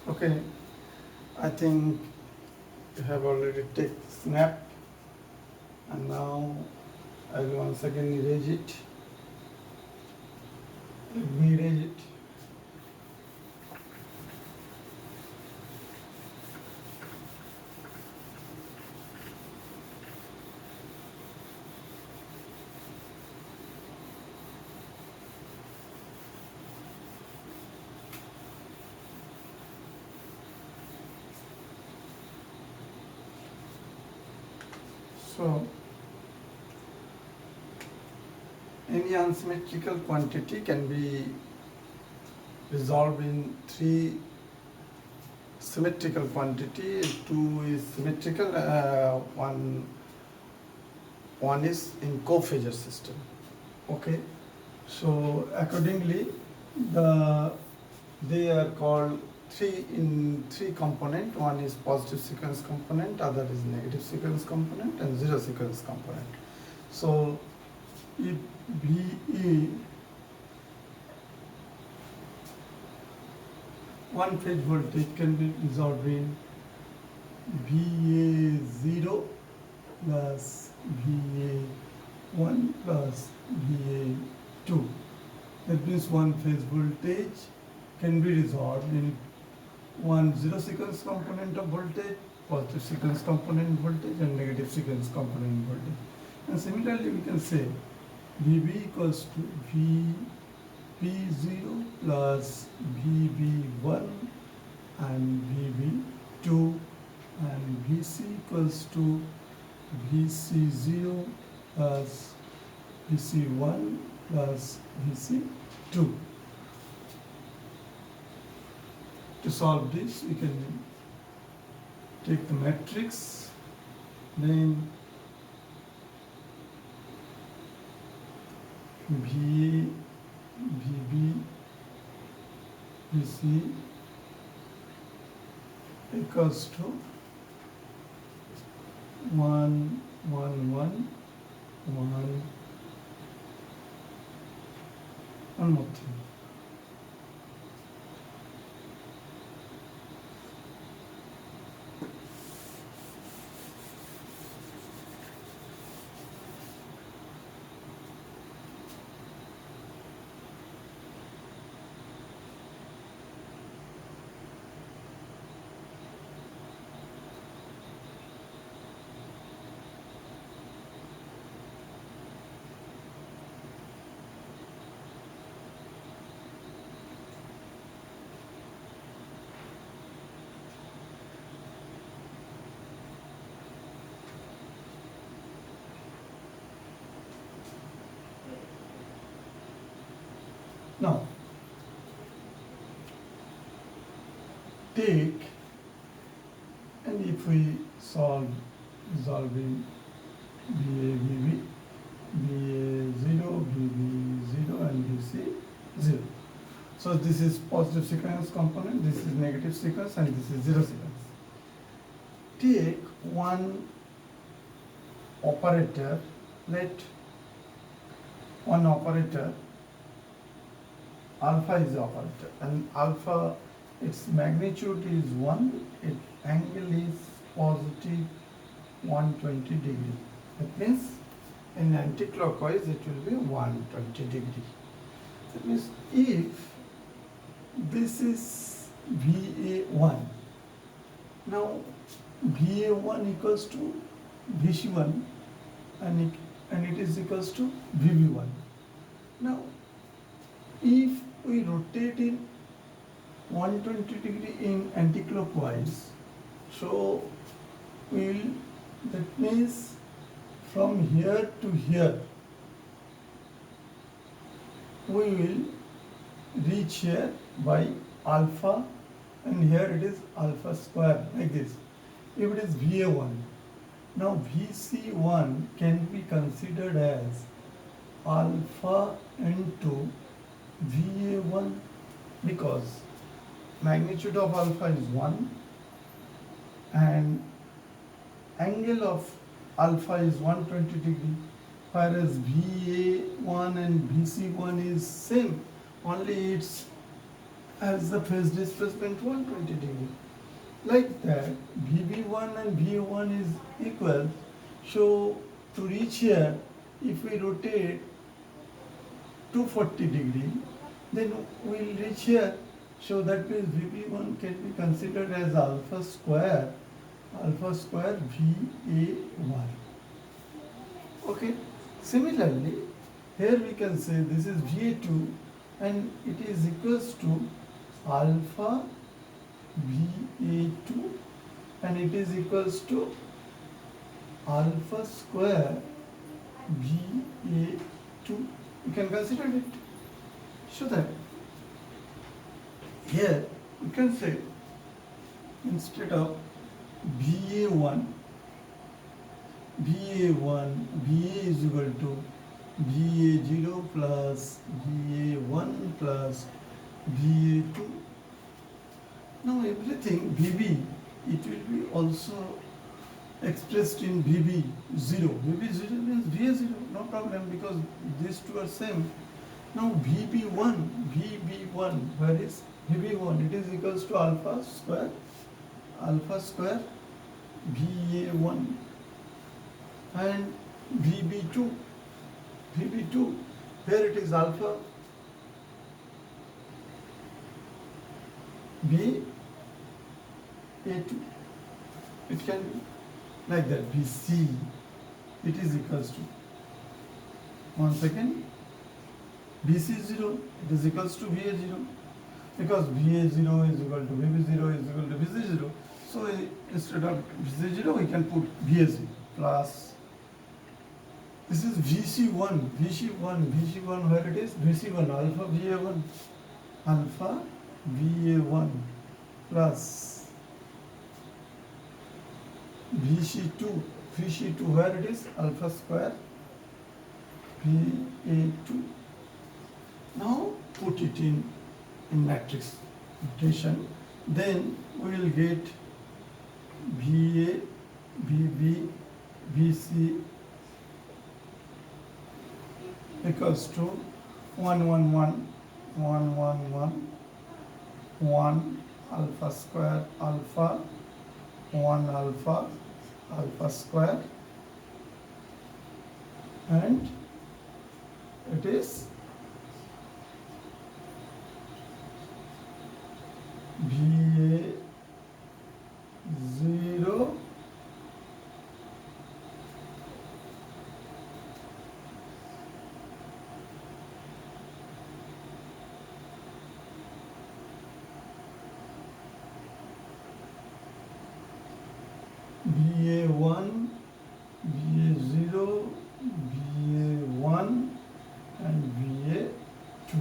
Okay, I think you have already taken snap, and now I will once again erase it. Let me erase it. So, any unsymmetrical quantity can be resolved in three symmetrical quantity. Two is symmetrical, one is in co-phasor system. Okay, so accordingly, they are called three component. One is positive sequence component, other is negative sequence component, and zero sequence component. So if VA one phase voltage can be resolved in VA0 plus VA1 plus VA2. That means one phase voltage can be resolved in one zero sequence component of voltage, positive sequence component voltage, and negative sequence component voltage. And similarly, we can say VB equals to VB0 plus VB1 and VB2, and VC equals to VC0 plus VC1 plus VC2. To solve this, we can take the matrix, then VA, VB, VC equals to 1, 1, 1, 1, one more thing. Now, take, and if we resolving VA, VB, VA0, VB0, and VC 0. So this is positive sequence component, this is negative sequence, and this is zero sequence. Take one operator, let one operator, alpha is the operator, and alpha, its magnitude is 1, its angle is positive 120 degree. That means in anti-clockwise it will be 120 degree. That means if this is VA1, now VA1 equals to VC1, and it is equals to VB1. Now, if we rotate in 120 degree in anti-clockwise, so that means from here to here, we will reach here by alpha, and here it is alpha square, like this. If it is VA1, now VC1 can be considered as alpha into VA1, because magnitude of alpha is 1 and angle of alpha is 120 degree, whereas VA1 and VC1 is same, only its as the phase displacement 120 degree. Like that, VB1 and VA1 is equal. So to reach here, if we rotate 240 degree, then we'll reach here. So that means VB1 can be considered as alpha square VA1. Okay. Similarly, here we can say this is VA2 and it is equals to alpha VA2 and it is equals to alpha square VA2. You can consider it. So that here you can say instead of VA1, VA is equal to VA0 plus VA1 plus VA2. Now everything VB, it will be also expressed in VB0. VB0 means VA0, no problem because these two are same. Now VB1, where is VB1? It is equals to alpha square VA1 and VB2, where it is alpha VA2. It can be like that. VC, it is equals to, once again, BC0, it is equals to VA0 because VA0 is equal to VB0 is equal to VC0. So instead of VC0, we can put VA0 plus, this is VC1, where it is VC1, alpha VA1 plus VC2, where it is alpha square VA2. Now put it in matrix notation, then we will get VA, VB, VC equals to 1, 1, 1, 1, 1, 1, 1 alpha square alpha, 1 alpha square, and it is VA0 VA1, VA0, VA1 and VA2.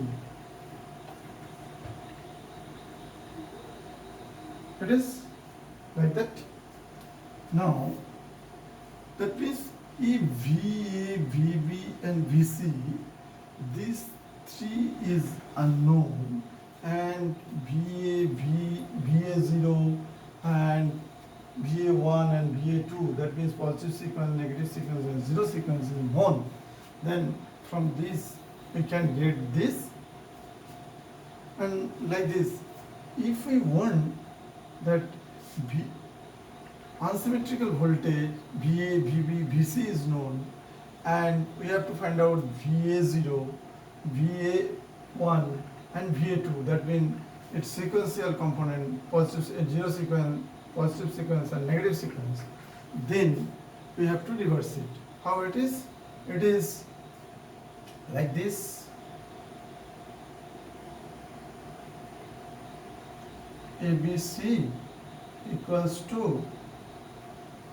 It is like that. Now, that means if VA, VB and VC, these three is unknown, and VA0 and VA1 and VA2, that means positive sequence, negative sequence and zero sequence is known, then from this we can get this. And like this, if we want that unsymmetrical voltage VA, VB, VC is known, and we have to find out VA0, VA1 and VA2, that means its sequential component, positive zero sequence, positive sequence and negative sequence, then we have to reverse it. How it is? It is like this. ABC equals to,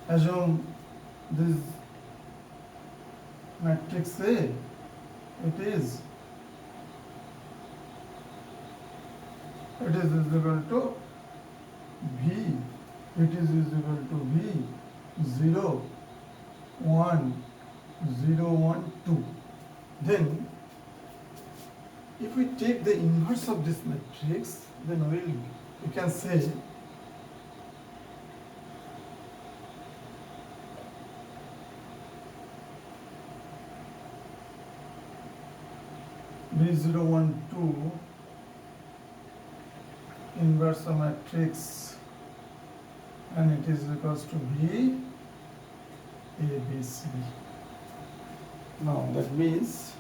assume this matrix A, it is equal to V, it is equal to V 0 1 0 1 2. Then if we take the inverse of this matrix, then we can say V0 1 2 inverse of matrix, and it is equals to V A B C. Now that means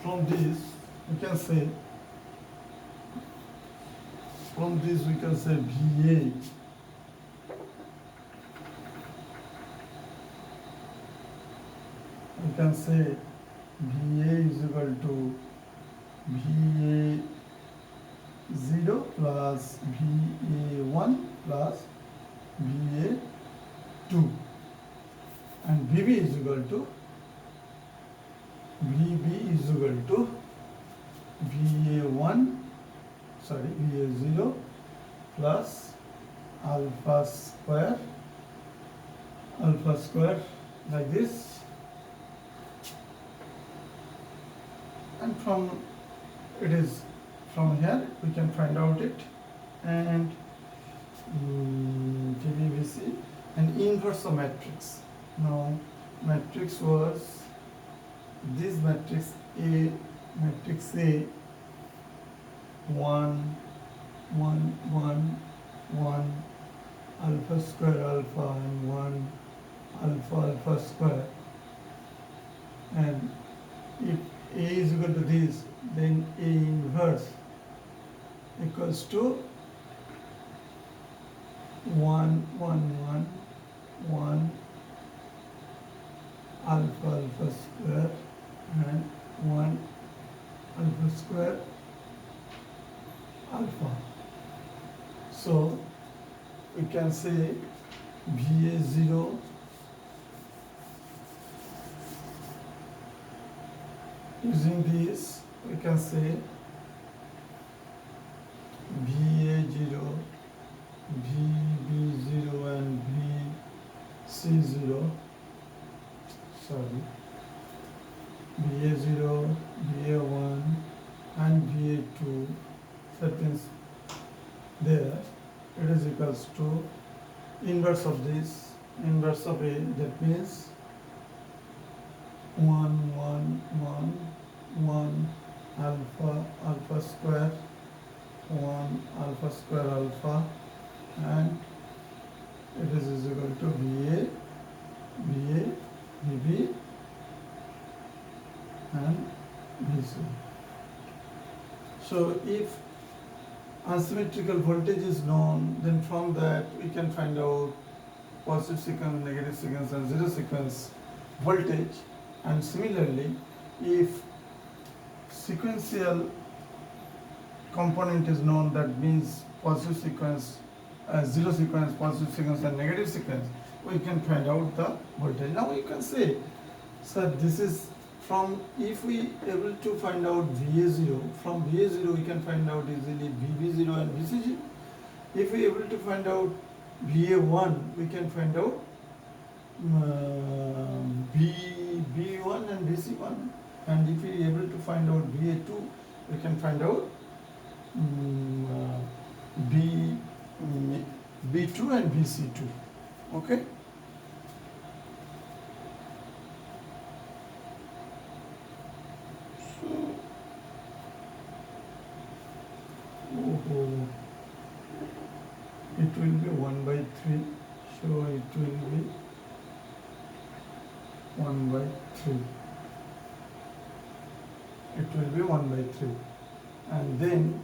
from this we can say VA we can say VA is equal to VA 0 plus VA 1 plus VA 2, and VB is equal to VB is equal to VA 0 plus alpha square like this, and from here we can find out it, and TBVC and inverse of matrix. Now matrix was this matrix A 1 1 1 1 alpha square alpha and 1 alpha square, and if A is equal to this, then A inverse equals to 1 1 1 alpha square and 1 alpha square alpha. So we can say VA 0 using this we can say VA 0, VB 0 and VC 0, VA 0, VA 1 and VA 2, that means there it is equals to inverse of this, inverse of A, that means 1 1 1 1 alpha square 1 alpha square alpha, and it is equal to VA VB and VC. So if unsymmetrical voltage is known, then from that we can find out positive sequence, negative sequence and zero sequence voltage. And similarly, if sequential component is known, that means positive sequence, zero sequence, positive sequence and negative sequence, we can find out the voltage. Now you can say, sir, this is from, if we able to find out VA0, from VA0 we can find out easily VB0 and VC0. If we able to find out VA1, we can find out VB1 and VC1, and if we able to find out VA2, we can find out B2 and VC2. Okay. It will be 1 by 3, so it will be 1 by 3. It will be 1 by 3. And then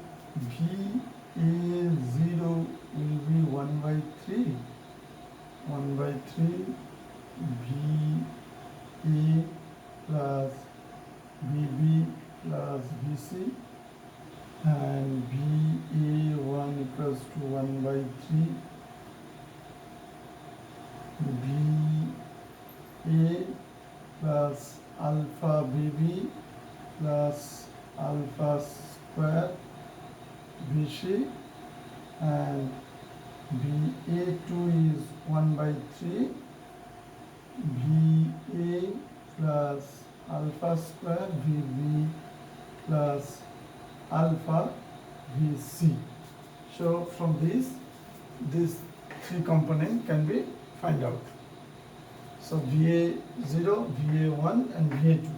VA0 will be 1 by 3. 1 by 3 VA plus VB plus VC, and VA1 equals to 1 by 3 VA plus alpha VB plus alpha square VC, and VA2 is 1 by 3 VA plus alpha square VB plus alpha VC. So from these three component can be find out. So VA0, VA1 and VA2.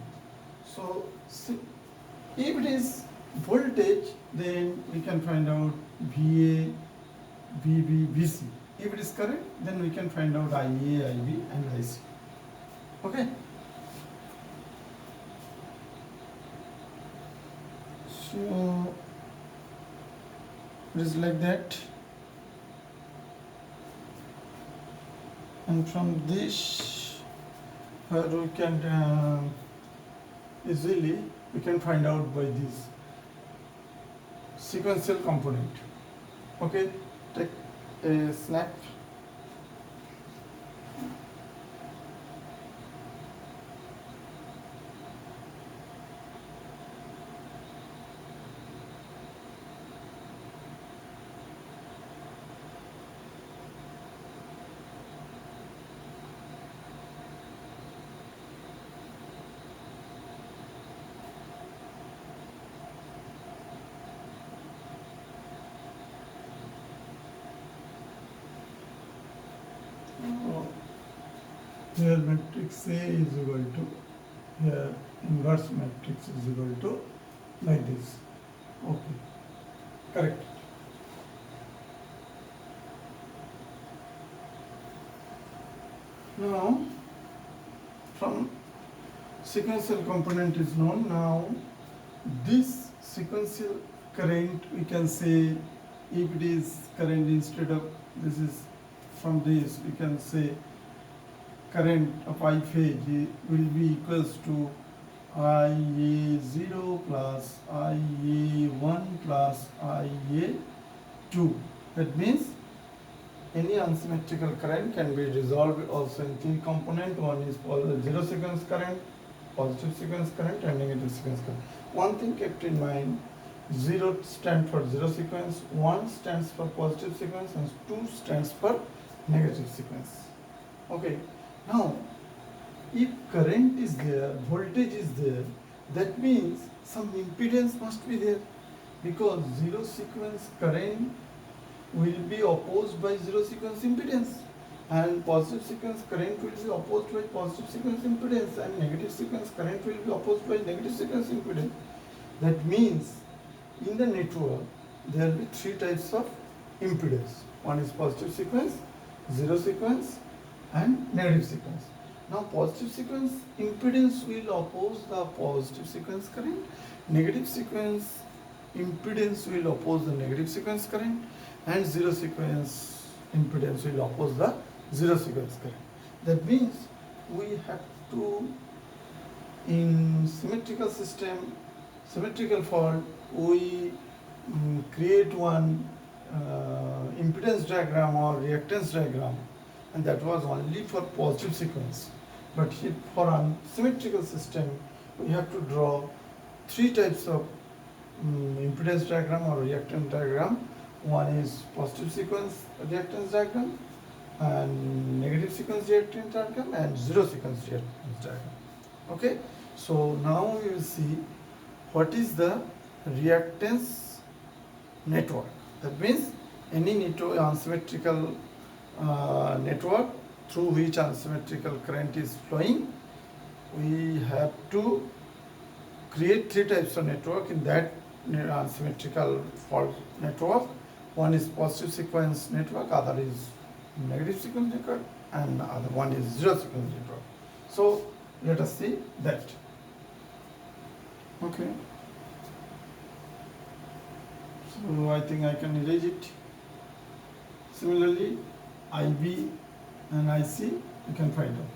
So if it is voltage, then we can find out VA, VB, VC. If it is current, then we can find out IA, IB and IC. Okay. So it is like that. And from this we can easily we can find out by this sequential component. Okay, take a snap. Here matrix A is equal to, here inverse matrix is equal to like this. Okay, correct. Now from sequential component is known. Now this sequential current, we can say, if it is current, instead of this is from this, we can say current of I phase will be equals to IA0 plus IA1 plus IA2. That means any unsymmetrical current can be resolved also in three components. One is zero sequence current, positive sequence current and negative sequence current. One thing kept in mind, 0 stands for zero sequence, 1 stands for positive sequence and 2 stands for negative sequence. Okay. Now, if current is there, voltage is there, that means some impedance must be there, because zero sequence current will be opposed by zero sequence impedance, and positive sequence current will be opposed by positive sequence impedance, and negative sequence current will be opposed by negative sequence impedance. That means in the network there will be three types of impedance. One is positive sequence, zero sequence and negative sequence. Now positive sequence impedance will oppose the positive sequence current, negative sequence impedance will oppose the negative sequence current, and zero sequence impedance will oppose the zero sequence current. That means we have to, in symmetrical system, symmetrical fault, we create one impedance diagram or reactance diagram, and that was only for positive sequence. But for unsymmetrical system, we have to draw three types of impedance diagram or reactance diagram. One is positive sequence reactance diagram, and negative sequence reactance diagram, and zero sequence reactance diagram. Okay, so now we will see what is the reactance network. That means any network, unsymmetrical network through which unsymmetrical current is flowing, we have to create three types of network in that unsymmetrical fault network. One is positive sequence network, other is negative sequence network, and other one is zero sequence network. So let us see that. Okay. So I think I can erase it. Similarly, IB and IC you can find out.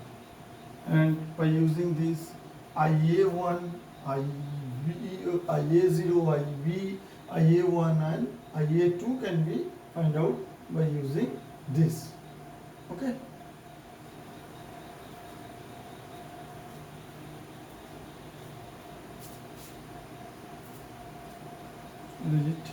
And by using this IA1, IA0, IB, IA1 and IA2 can be find out by using this. Okay. Erase it.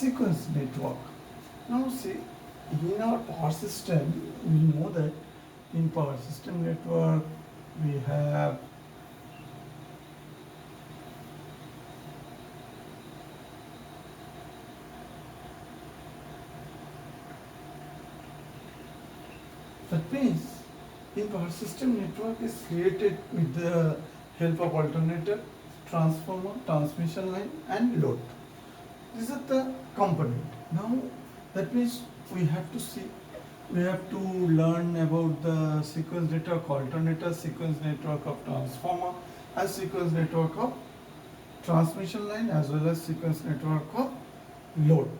sequence network. Now see, in our power system, we know that in power system network we have that means in power system network is created with the help of alternator, transformer, transmission line and load. These are the component. Now that means we have to see, we have to learn about the sequence network alternator, sequence network of transformer and sequence network of transmission line as well as sequence network of load.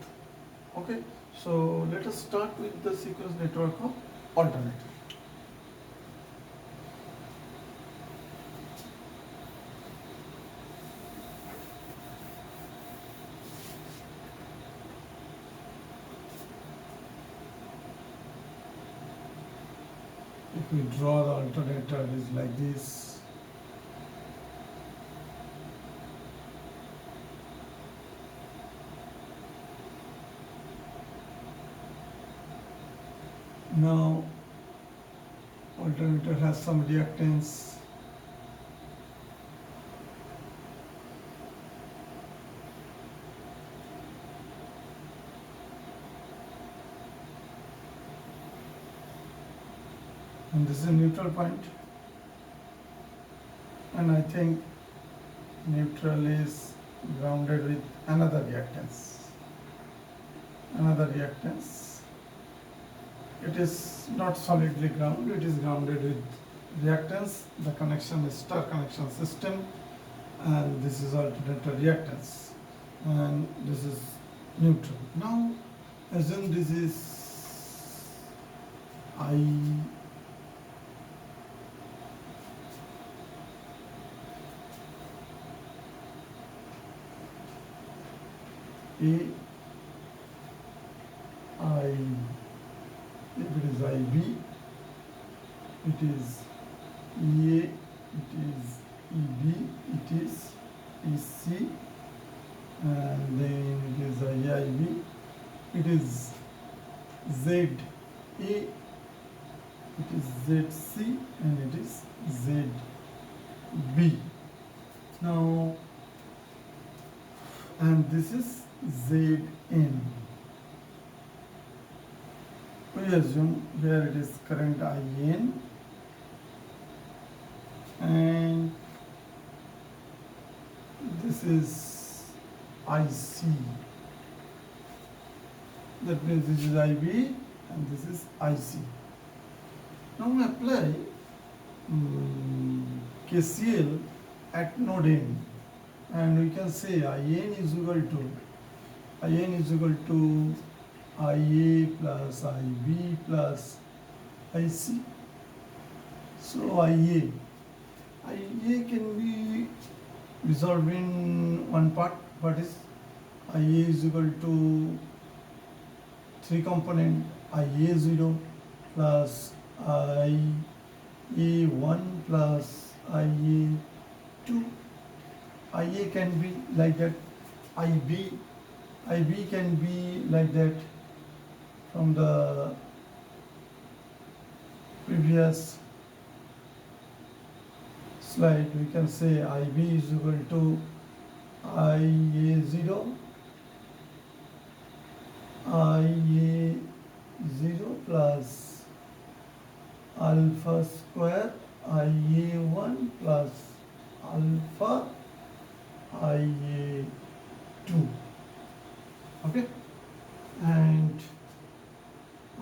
Okay, so let us start with the sequence network of alternator. If we draw the alternator, it is like this. Now, alternator has some reactance. And this is a neutral point. And I think neutral is grounded with another reactance. Another reactance. It is not solidly grounded, it is grounded with reactance. The connection is star connection system, and this is alternator reactance, and this is neutral. Now assume this is I A I, if it is IB, it is EA, it is EB, it is EC, and then it is IIB, it is ZA, it is ZC, and it is ZB. Now, and this is Zn. We assume here it is current IN and this is IC. That means this is IB and this is IC. Now we apply KCL at node N, and we can say IN is equal to IA plus IB plus IC. So IA can be resolved in one part. What is IA is equal to three component IA0 plus IA1 plus IA2. IA can be like that. IB can be like that. From the previous slide, we can say IB is equal to IA0 plus alpha square IA1 plus alpha IA2. Okay, and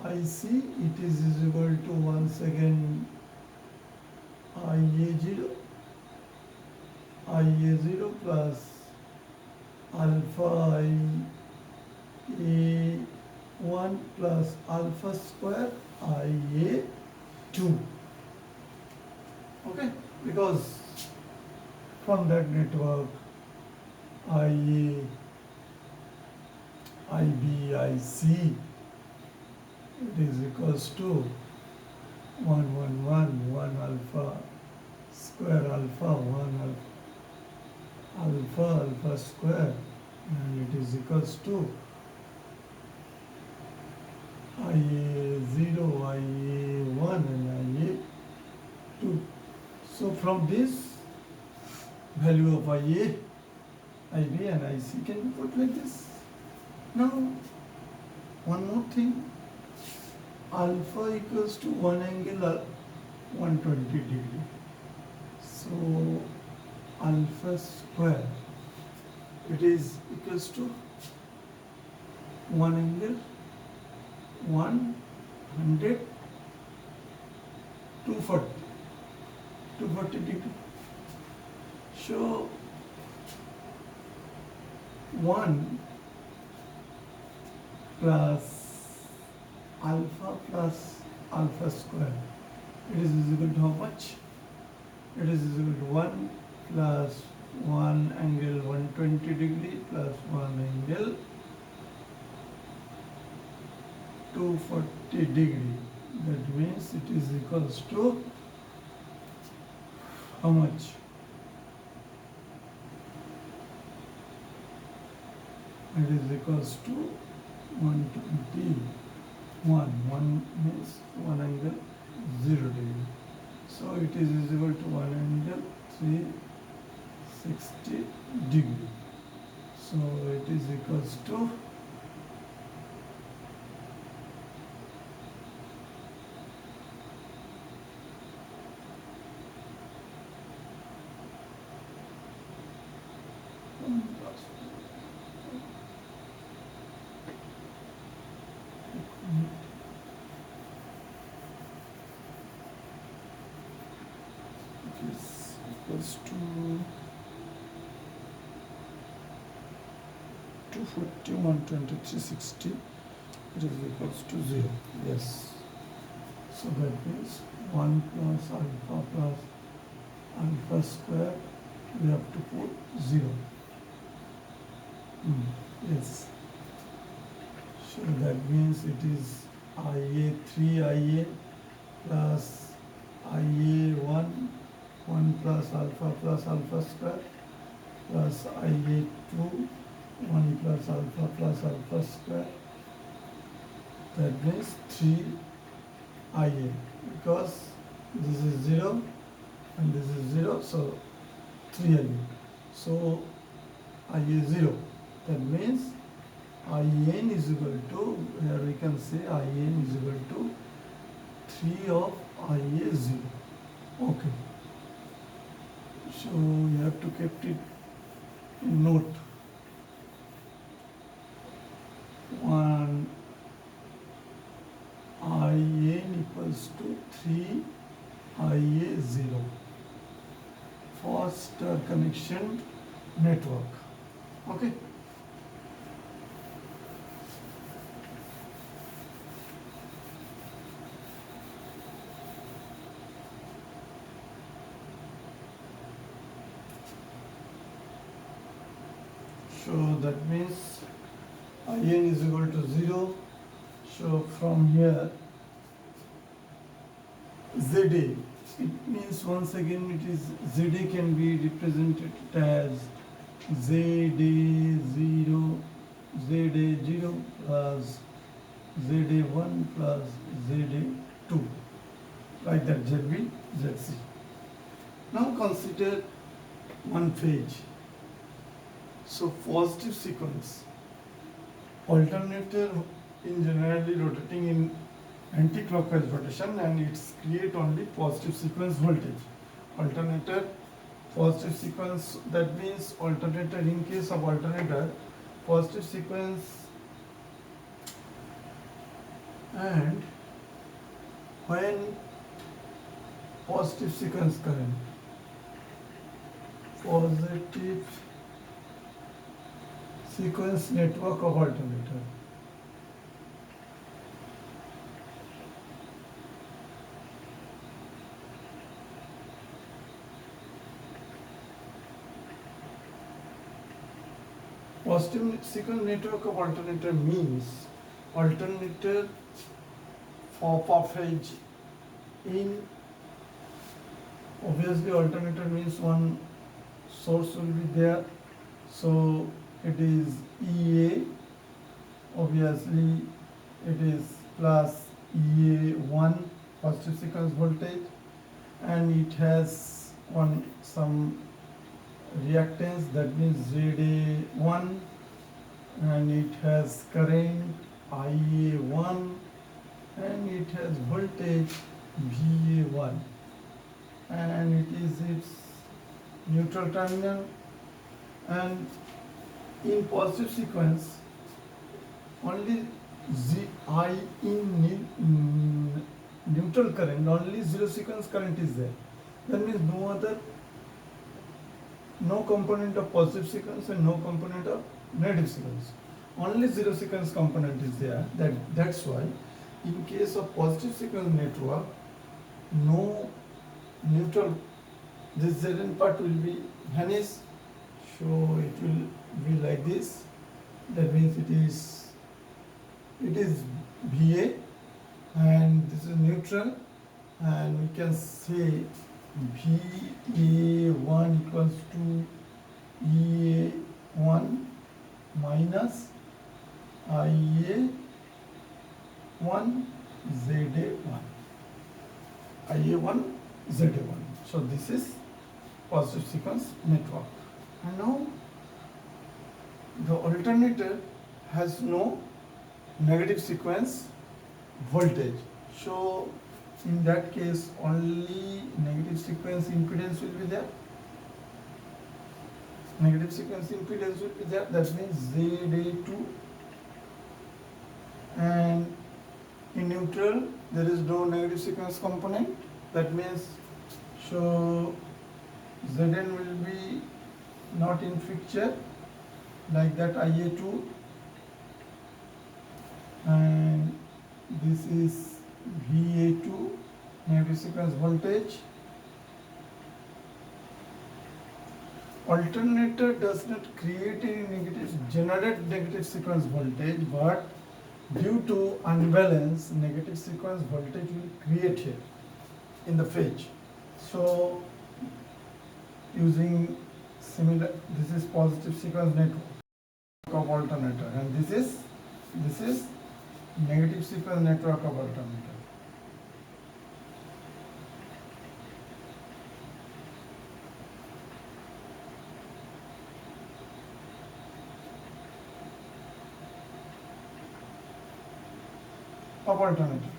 IC, it is equal to once again IA0 plus alpha IA1 plus alpha square IA2. Okay, because from that network IA, IB, IC, it is equals to 1 alpha square alpha 1 alpha square, and it is equals to IA0, IA1 and IA2. So from this value of IA, IB and IC can be put like this. Now one more thing, alpha equals to one angle 120 degree. So alpha square, it is equals to one angle 100 240 degree. So 1 plus alpha square, it is equal to how much? It is equal to 1 plus 1 angle 120 degree plus 1 angle 240 degree. That means it is equals to how much? It is equals to 120. 1 means 1 angle 0 degree. So it is equal to 1 angle 360 degree. So it is equals to equals to 240, 120, 360. It is equals to 0. Yes. So that means 1 plus alpha square, we have to put 0. Yes. So that means it is IA3 IA plus IA1 1 plus alpha square plus IA2 1 plus alpha square. That means 3 IA, because this is 0 and this is 0, so 3 IA. So IA 0. That means IN is equal to, here we can say IN is equal to 3 of IA 0. Okay. So you have to keep it in note. 1 IN equals to 3 IA 0 for star connection network. Okay. So that means IN is equal to 0. So from here ZA, it means once again it is ZA can be represented as ZA0 plus ZA1 plus ZA2, like that, ZB, ZC. Now consider one phase. So positive sequence, alternator in generally rotating in anti-clockwise rotation, and it's create only positive sequence voltage. Alternator positive sequence, that means alternator, in case of alternator positive sequence, and when positive sequence current, positive sequence network of alternator. Positive sequence network of alternator means alternator for phase in, obviously alternator means one source will be there, so it is EA, obviously it is plus EA1 positive sequence voltage, and it has some reactance, that means ZA1, and it has current IA1, and it has voltage VA1, and it is its neutral terminal. And in positive sequence only I in neutral current, only zero sequence current is there. That means no component of positive sequence and no component of negative sequence. Only zero sequence component is there. That's why in case of positive sequence network, no neutral, this Zn part will be vanished. So it will be like this. That means it is VA, and this is neutral, and we can say VA1 equals to EA1 minus IA1 ZA1. IA1 ZA1. So this is positive sequence network. And now the alternator has no negative sequence voltage. So in that case only negative sequence impedance will be there. Negative sequence impedance will be there. That means ZA2. And in neutral there is no negative sequence component. That means so Zn will be not in picture, like that IA2, and this is VA2 negative sequence voltage. Alternator does not create any generate negative sequence voltage, but due to unbalance, negative sequence voltage will create here in the phase. So using similar, this is positive sequence network of alternator, and this is negative sequence network of alternator. Of alternator.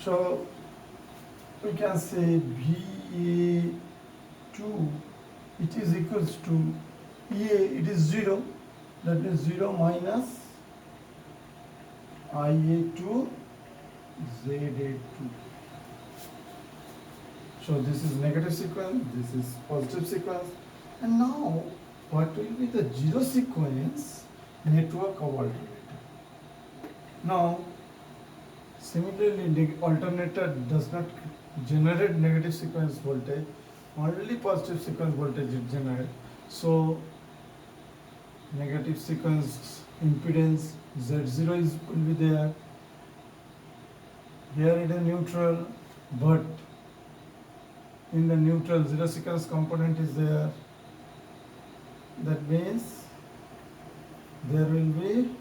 So we can say VA2, it is equals to EA, it is 0, that is 0 minus IA2 ZA2. So this is negative sequence, this is positive sequence, and now what will be the zero sequence network of alternator? Now similarly, alternator does not generate negative sequence voltage, only positive sequence voltage it generates. So negative sequence impedance Z0 will be there. Here it is neutral, but in the neutral zero sequence component is there. That means there will be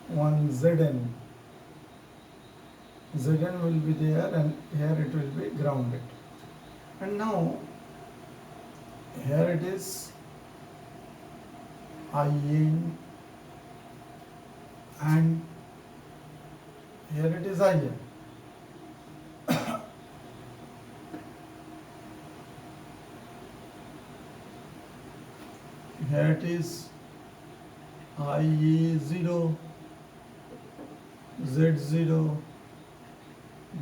one Zn. Zn will be there, and here it will be grounded. And now here it is IN, and here it is IN. Here it is IA0, Z0,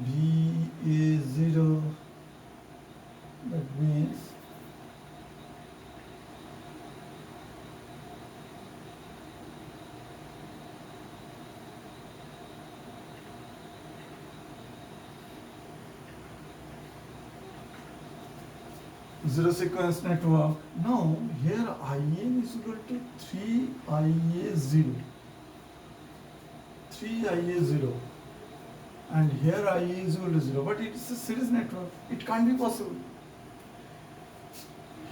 VA0. That means zero sequence network. Now here IN is equal to 3IA0, 3IA0, and here IA is equal to 0, but it is a series network, it can't be possible.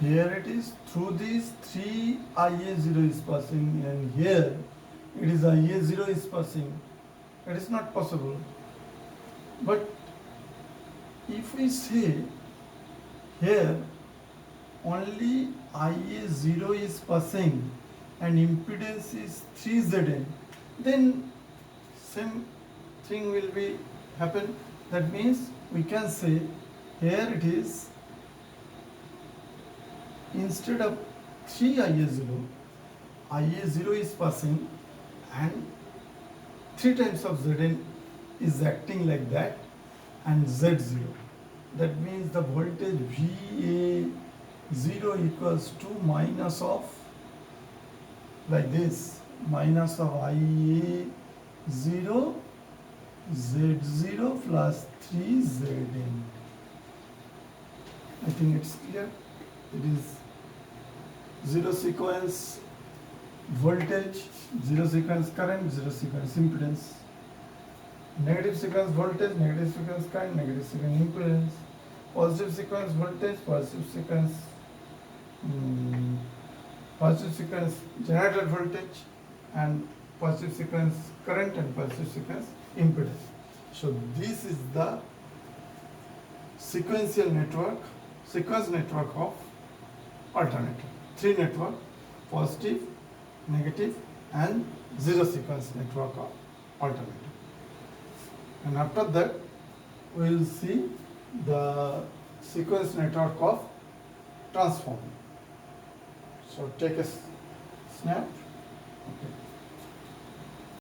Here it is, through this 3IA0 is passing, and here it is IA0 is passing. It is not possible. But if we say here only IA0 is passing and impedance is 3Zn, then same thing will be happen. That means we can say here it is, instead of 3 IA0, IA0 is passing and 3 times of Zn is acting like that, and Z0. That means the voltage VA0 equals to minus of, like this, minus of IA0 Z0 plus 3Zn. I think it's clear. It is zero sequence voltage, zero sequence current, zero sequence impedance. Negative sequence voltage, negative sequence current, negative sequence impedance. Positive sequence voltage, positive sequence generator voltage, and positive sequence current and positive sequence impedance. So this is the sequence network of alternator. 3 network, positive, negative, and zero sequence network of alternator. And after that, we will see the sequence network of transformer. So take a snap. Okay.